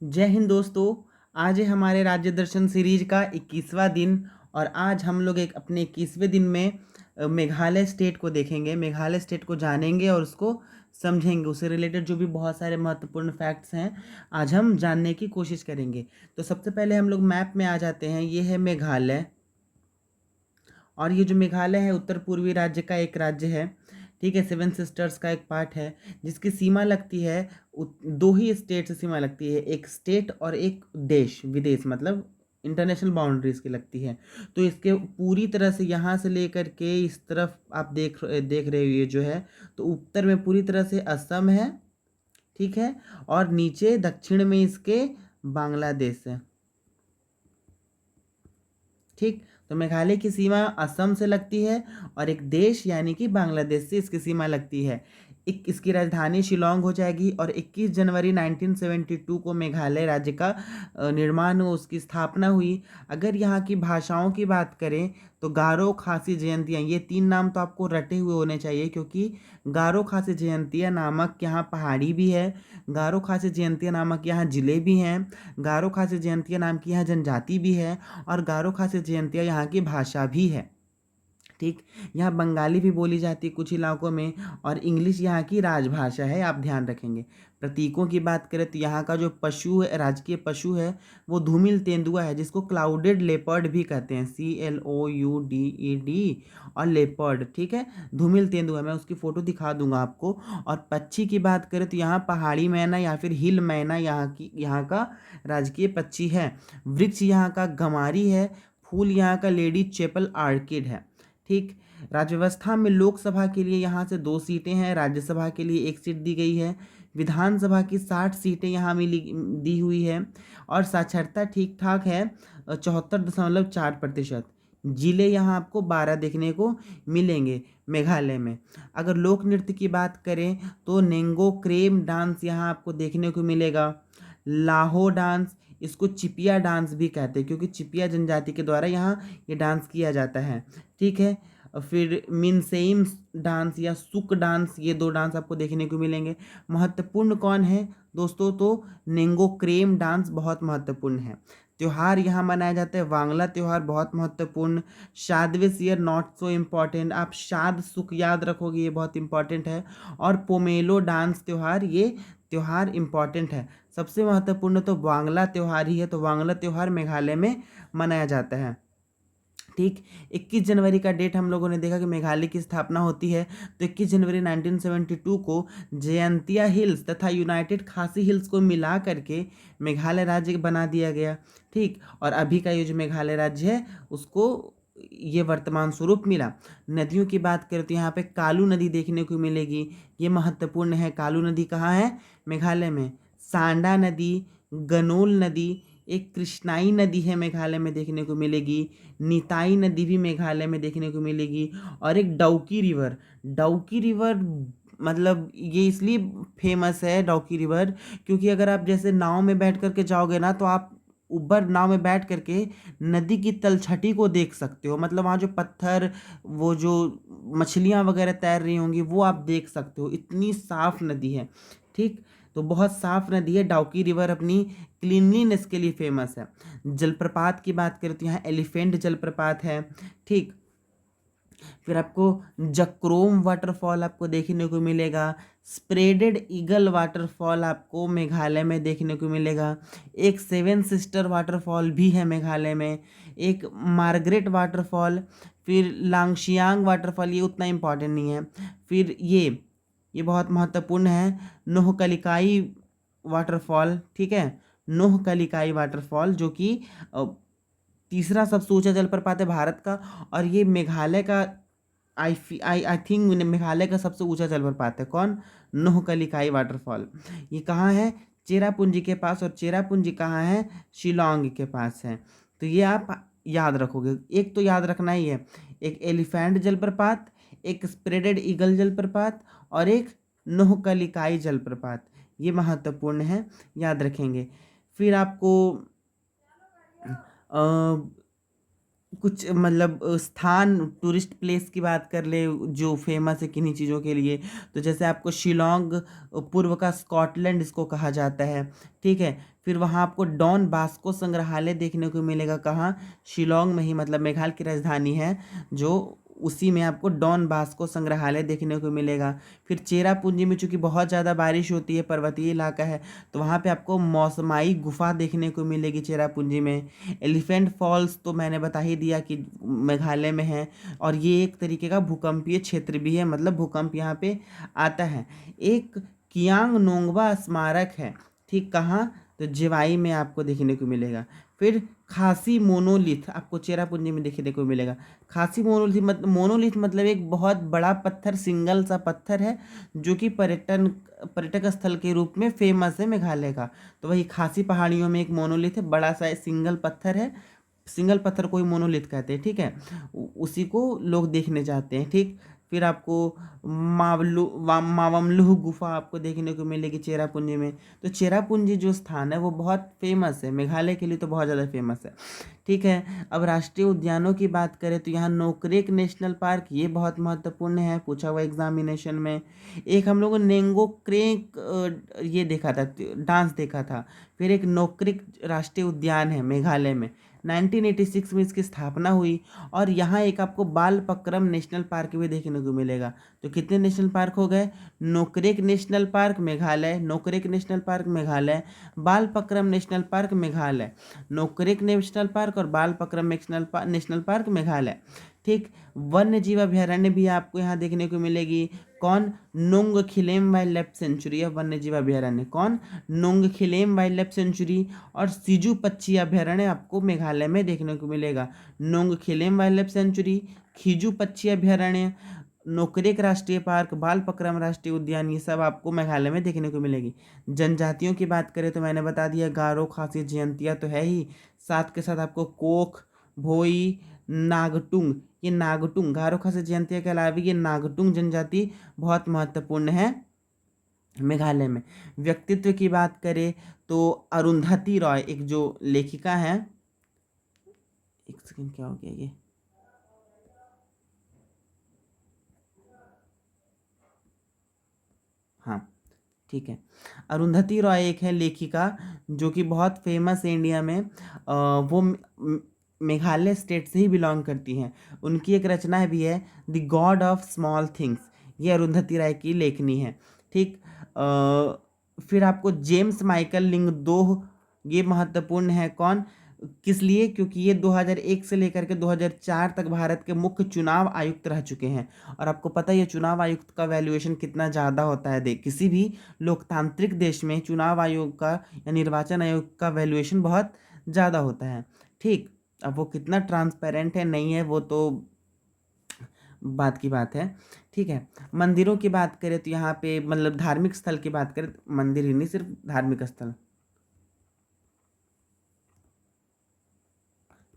जय हिंद दोस्तों। आज है हमारे राज्य दर्शन सीरीज का 21वां दिन। और आज हम लोग अपने 21वें दिन में मेघालय स्टेट को देखेंगे, मेघालय स्टेट को जानेंगे और उसको समझेंगे। उससे रिलेटेड जो भी बहुत सारे महत्वपूर्ण फैक्ट्स हैं आज हम जानने की कोशिश करेंगे। तो सबसे पहले हम लोग मैप में आ जाते हैं। ये है मेघालय, और ये जो मेघालय है उत्तर पूर्वी राज्य का एक राज्य है। ठीक है, सेवन सिस्टर्स का एक पार्ट है जिसकी सीमा लगती है दो ही स्टेट से सीमा लगती है, एक स्टेट और एक देश विदेश, मतलब इंटरनेशनल बाउंड्रीज की लगती है। तो इसके पूरी तरह से यहाँ से लेकर के इस तरफ आप देख रहे हो, ये जो है तो उत्तर में पूरी तरह से असम है, ठीक है, और नीचे दक्षिण में इसके बांग्लादेश है। ठीक, तो मेघालय की सीमा असम से लगती है और एक देश यानी कि बांग्लादेश से इसकी सीमा लगती है। एक इसकी राजधानी शिलोंग हो जाएगी। और 21 जनवरी 1972 को मेघालय राज्य का निर्माण हुआ, उसकी स्थापना हुई। अगर यहाँ की भाषाओं की बात करें तो गारो, खासी, जयंतिया, ये तीन नाम तो आपको रटे हुए होने चाहिए, क्योंकि गारो, खासी, जयंतिया नामक यहाँ पहाड़ी भी है, गारो, खासी, जयंतिया नामक यहाँ ज़िले भी हैं, गारो, खासी, जयंतिया नाम की यहाँ जनजाति भी है, और गारो, खासी, जयंतिया यहाँ की भाषा भी है। ठीक, यहाँ बंगाली भी बोली जाती है कुछ इलाकों में, और इंग्लिश यहाँ की राजभाषा है, आप ध्यान रखेंगे। प्रतीकों की बात करें तो यहाँ का जो पशु है, राजकीय पशु है, वो धूमिल तेंदुआ है, जिसको क्लाउडेड लेपर्ड भी कहते हैं, CLOUDED, और लेपर्ड, ठीक है, धूमिल तेंदुआ। मैं उसकी फ़ोटो दिखा दूंगा आपको। और पक्षी की बात करें तो यहाँ पहाड़ी मैना या फिर हिल मैना यहाँ का राजकीय पक्षी है। वृक्ष यहाँ का गमारी है। फूल यहाँ का लेडी चेपल आर्किड है। ठीक, राज्य व्यवस्था में लोकसभा के लिए यहाँ से 2 सीटें हैं, राज्यसभा के लिए 1 सीट दी गई है। विधानसभा की 60 सीटें यहाँ मिली दी हुई है। और साक्षरता ठीक ठाक है, 74.4%। जिले यहाँ आपको 12 देखने को मिलेंगे मेघालय में। अगर लोक नृत्य की बात करें तो नेंगो क्रेम डांस यहाँ आपको देखने को मिलेगा। लाहो डांस, इसको चिपिया डांस भी कहते हैं, क्योंकि चिपिया जनजाति के द्वारा यहाँ ये डांस किया जाता है। ठीक है, फिर मिनसेम डांस या सुक डांस, ये 2 डांस आपको देखने को मिलेंगे। महत्वपूर्ण कौन है दोस्तों, तो नेंगो क्रेम डांस बहुत महत्वपूर्ण है। त्यौहार यहाँ मनाया जाता है, वांगला त्यौहार बहुत महत्वपूर्ण। शादविस ईयर नॉट सो इम्पॉर्टेंट, आप शाद सुख याद रखोगे, ये बहुत इंपॉर्टेंट है। और पोमेलो डांस त्यौहार, ये त्यौहार इम्पॉर्टेंट है। सबसे महत्वपूर्ण तो वांगला त्यौहार ही है, तो वांगला त्यौहार मेघालय में मनाया जाता है। ठीक, 21 जनवरी का डेट हम लोगों ने देखा कि मेघालय की स्थापना होती है। तो 21 जनवरी 1972 को जयंतिया हिल्स तथा यूनाइटेड खासी हिल्स को मिला करके मेघालय राज्य बना दिया गया। ठीक, और अभी का ये जो मेघालय राज्य है उसको ये वर्तमान स्वरूप मिला। नदियों की बात करें तो यहाँ पे कालू नदी देखने को मिलेगी, ये महत्वपूर्ण है। कालू नदी कहाँ है? मेघालय में। सांडा नदी, गनोल नदी, एक कृष्णाई नदी है मेघालय में देखने को मिलेगी। निताई नदी भी मेघालय में देखने को मिलेगी। और एक डाउकी रिवर, डाउकी रिवर मतलब ये इसलिए फेमस है डाउकी रिवर, क्योंकि अगर आप जैसे नाव में बैठ करके जाओगे ना, तो आप ऊपर नाव में बैठ करके नदी की तलछटी को देख सकते हो, मतलब वहाँ जो पत्थर, वो जो मछलियाँ वगैरह तैर रही होंगी वो आप देख सकते हो, इतनी साफ नदी है। ठीक, तो बहुत साफ नदी है। डाउकी रिवर अपनी क्लीनलीनेस के लिए फेमस है। जलप्रपात की बात करें तो यहाँ एलिफेंट जलप्रपात है। ठीक, फिर आपको जक्रोम वाटरफॉल आपको देखने को मिलेगा। स्प्रेडेड ईगल वाटरफॉल आपको मेघालय में देखने को मिलेगा। एक सेवन सिस्टर वाटरफॉल भी है मेघालय में। एक मार्गरेट वाटरफॉल, फिर लांगशियांग वाटरफॉल, ये उतना इम्पॉर्टेंट नहीं है। फिर ये बहुत महत्वपूर्ण है, नोहकलिकाई वाटरफॉल। ठीक है, नोहकलिकाई वाटरफॉल जो कि तीसरा सबसे ऊंचा जलप्रपात है भारत का। और ये मेघालय का आई थिंक मेघालय का सबसे ऊंचा जलप्रपात है। कौन? नोहकलिकाई वाटरफॉल। ये कहाँ है? चेरापूंजी के पास। और चेरापूंजी कहाँ है? शिलोंग के पास है। तो ये आप याद रखोगे, एक तो याद रखना ही है, एक एलिफेंट जलप्रपात, एक स्प्रेडेड ईगल जलप्रपात, और एक नोहकलिकाई जलप्रपात। ये महत्वपूर्ण है, याद रखेंगे। फिर आपको कुछ मतलब स्थान टूरिस्ट प्लेस की बात कर ले जो फेमस है किन्हीं चीज़ों के लिए, तो जैसे आपको शिलोंग पूर्व का स्कॉटलैंड इसको कहा जाता है। ठीक है, फिर वहाँ आपको डॉन बास्को संग्रहालय देखने को मिलेगा, कहाँ? शिलोंग में ही, मतलब मेघालय की राजधानी है जो, उसी में आपको डॉन बास्को संग्रहालय देखने को मिलेगा। फिर चेरापूंजी में चूंकि बहुत ज़्यादा बारिश होती है, पर्वतीय इलाका है, तो वहाँ पे आपको मौसमाई गुफा देखने को मिलेगी चेरापूंजी में। एलिफेंट फॉल्स तो मैंने बता ही दिया कि मेघालय में है, और ये एक तरीके का भूकंपीय क्षेत्र भी है, मतलब भूकंप यहाँ पे आता है। एक कियांग नोंगबा स्मारक है, ठीक, कहाँ? तो जेवाई में आपको देखने को मिलेगा। फिर खासी मोनोलिथ आपको चेरापूंजी में देखने को मिलेगा। खासी मोनोलिथ मतलब एक बहुत बड़ा पत्थर, सिंगल सा पत्थर है जो कि पर्यटक स्थल के रूप में फेमस है मेघालय का। तो वही खासी पहाड़ियों में एक मोनोलिथ है, बड़ा सा सिंगल पत्थर है, सिंगल पत्थर को ही मोनोलिथ कहते हैं। ठीक है, उसी को लोग देखने जाते हैं। ठीक, फिर आपको मावमलुह गुफा आपको देखने को मिलेगी चेरापूंजी में। तो चेरापूंजी जो स्थान है वो बहुत फेमस है, मेघालय के लिए तो बहुत ज़्यादा फेमस है। ठीक है, अब राष्ट्रीय उद्यानों की बात करें तो यहाँ नोकरेक नेशनल पार्क, ये बहुत महत्वपूर्ण है, पूछा हुआ एग्जामिनेशन में। एक हम लोगों ने नेंगो क्रेक ये देखा था, डांस देखा था। फिर एक नोकरेक राष्ट्रीय उद्यान है मेघालय में, 1986 में इसकी स्थापना हुई। और यहाँ एक आपको बालपक्रम नेशनल पार्क भी देखने को मिलेगा। तो कितने नेशनल पार्क हो गए? Nokrek national park Meghalaya, Nokrek national park Meghalaya, Balphakram national park Meghalaya, Nokrek national park और बालपक्रम नेशनल पार्क मेघालय। ठीक, वन्य जीव अभयारण्य भी आपको यहाँ देखने को मिलेगी। कौन? नोंगखिलेम वाइल्ड लाइफ सेंचुरी है वन्य जीव अभयारण्य। कौन? नोंगखिलेम वाइल्ड लाइफ सेंचुरी और सिजू पक्षी अभयारण्य आपको मेघालय में देखने को मिलेगा। नोंगखिलेम वाइल्ड लाइफ सेंचुरी, खिजू पक्षी अभयारण्य, नोकरेक राष्ट्रीय पार्क, बालपक्रम राष्ट्रीय उद्यान, ये सब आपको मेघालय में देखने को मिलेगी। जनजातियों की बात करें तो मैंने बता दिया, गारो, खासी, जयंतिया तो है ही, साथ के साथ आपको कोख, भोई, नागटुंग, ये नागटुंग, गारो, खासी, जयंतिया के अलावा ये नागटुंग जनजाति बहुत महत्वपूर्ण है मेघालय में। व्यक्तित्व की बात करें तो अरुंधति रॉय एक जो लेखिका हैं, एक सेकंड, क्या हो गया ये, हाँ, ठीक है, अरुंधति रॉय एक है लेखिका जो कि बहुत फेमस है इंडिया में। वो मेघालय स्टेट से ही बिलोंग करती हैं। उनकी एक रचना भी है, the God of small things, ये अरुंधति राय की लेखनी है। ठीक, फिर आपको जेम्स माइकल लिंगदोह, ये महत्वपूर्ण है। कौन? किस लिए? क्योंकि ये 2001 से लेकर के 2004 तक भारत के मुख्य चुनाव आयुक्त रह चुके हैं। और आपको पता है ये चुनाव आयुक्त का वैल्यूएशन कितना ज़्यादा होता है, देख, किसी भी लोकतांत्रिक देश में चुनाव आयोग का या निर्वाचन आयोग का वैल्यूएशन बहुत ज़्यादा होता है। ठीक, अब वो कितना ट्रांसपेरेंट है नहीं है वो तो बात की बात है। ठीक है, मंदिरों की बात करें तो यहाँ पे मतलब धार्मिक स्थल की बात करें तो मंदिर ही नहीं, सिर्फ धार्मिक स्थल।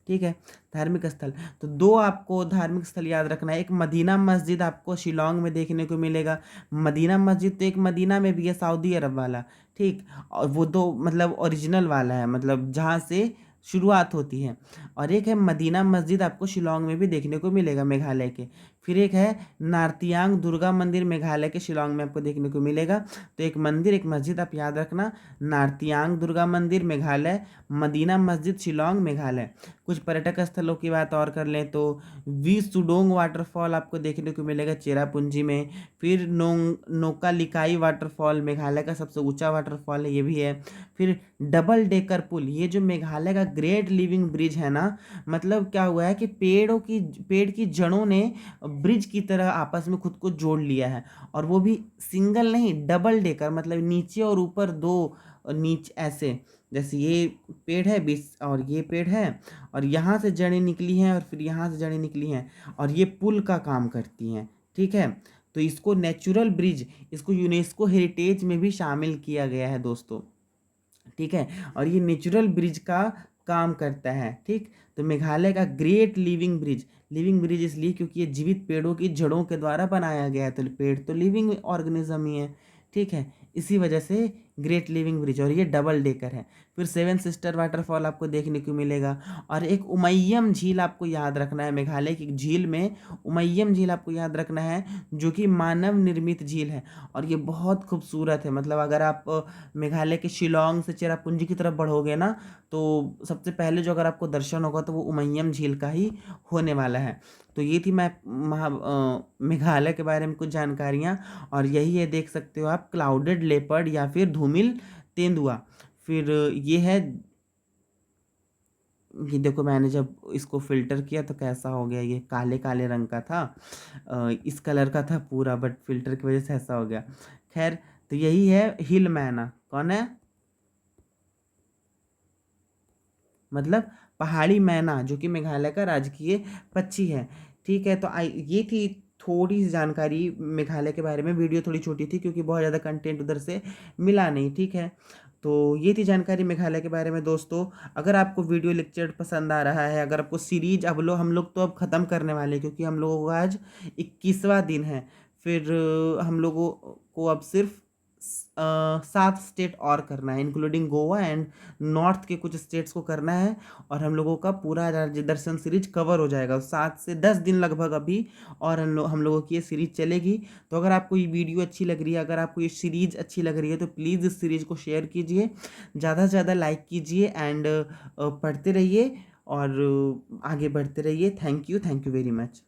ठीक है, धार्मिक स्थल तो दो आपको धार्मिक स्थल याद रखना है। एक मदीना मस्जिद आपको शिलोंग में देखने को मिलेगा। मदीना मस्जिद तो एक मदीना में भी है, सऊदी अरब वाला। ठीक, और वो दो मतलब ओरिजिनल वाला है, मतलब जहाँ से शुरुआत होती है। और एक है मदीना मस्जिद आपको शिलोंग में भी देखने को मिलेगा मेघालय के। फिर एक है नार्तियांग दुर्गा मंदिर, मेघालय के शिलोंग में आपको देखने को मिलेगा। तो एक मंदिर, एक मस्जिद आप याद रखना, नार्तियांग दुर्गा मंदिर मेघालय, मदीना मस्जिद शिलोंग मेघालय। कुछ पर्यटक स्थलों की बात और कर लें तो वी सुडोंग वाटरफॉल आपको देखने को मिलेगा चेरापूंजी में। फिर नोका लिकाई वाटरफॉल मेघालय का सबसे ऊंचा वाटरफॉल है, ये भी है। फिर डबल डेकर पुल, ये जो मेघालय का ग्रेट लिविंग ब्रिज है ना, मतलब क्या हुआ है कि पेड़ की जड़ों ने ब्रिज की तरह आपस में खुद को जोड़ लिया है। और वो भी सिंगल नहीं, डबल डेकर, मतलब नीचे और ऊपर दो, नीचे ऐसे, जैसे ये पेड़ है बीच और ये पेड़ है, और यहाँ से जड़ें निकली हैं और फिर यहाँ से जड़ें निकली हैं, और ये पुल का काम करती हैं। ठीक है, तो इसको नेचुरल ब्रिज, इसको यूनेस्को हेरिटेज में भी शामिल किया गया है दोस्तों। ठीक है, और ये नेचुरल ब्रिज का काम करता है। ठीक, तो मेघालय का ग्रेट लिविंग ब्रिज इसलिए क्योंकि ये जीवित पेड़ों की जड़ों के द्वारा बनाया गया है, तो पेड़ तो लिविंग ऑर्गेनिज्म ही है। ठीक है, इसी वजह से ग्रेट लिविंग ब्रिज, और ये डबल डेकर है। फिर सेवन सिस्टर वाटरफॉल आपको देखने को मिलेगा, और एक उमैयम झील आपको याद रखना है। मेघालय की झील में उमैयम झील आपको याद रखना है, जो कि मानव निर्मित झील है, और ये बहुत खूबसूरत है। मतलब अगर आप मेघालय के शिलोंग से चेरापूंजी की तरफ बढ़ोगे ना, तो सबसे पहले जो अगर आपको दर्शन होगा तो वो उमैयम झील का ही होने वाला है। तो ये थी मेघालय के बारे में कुछ जानकारियाँ। और यही है, देख सकते हो आप, क्लाउडेड लेपर्ड या फिर धूमिल तेंदुआ। फिर ये है, ये देखो मैंने जब इसको फिल्टर किया तो कैसा हो गया, ये काले काले रंग का था, इस कलर का था पूरा, बट फिल्टर की वजह से ऐसा हो गया। खैर, तो यही है हिल मैना। कौन है? मतलब पहाड़ी मैना, जो कि मेघालय का राजकीय पक्षी है। ठीक है, तो ये थी थोड़ी सी जानकारी मेघालय के बारे में। वीडियो थोड़ी छोटी थी क्योंकि बहुत ज़्यादा कंटेंट उधर से मिला नहीं। ठीक है, तो ये थी जानकारी मेघालय के बारे में दोस्तों। अगर आपको वीडियो लेक्चर पसंद आ रहा है, अगर आपको सीरीज, अब हम लोग तो अब ख़त्म करने वाले हैं क्योंकि हम लोगों का आज 21वां दिन है। फिर हम लोगों को अब सिर्फ 7 स्टेट और करना है, इंक्लूडिंग गोवा एंड नॉर्थ के कुछ स्टेट्स को करना है, और हम लोगों का पूरा राज्य दर्शन सीरीज कवर हो जाएगा 7 से 10 दिन लगभग अभी। और हम लोगों की ये सीरीज चलेगी। तो अगर आपको ये वीडियो अच्छी लग रही है, अगर आपको ये सीरीज अच्छी लग रही है, तो प्लीज़ इस सीरीज को शेयर कीजिए, ज़्यादा से ज़्यादा लाइक कीजिए, एंड पढ़ते रहिए और आगे बढ़ते रहिए। Thank you very much.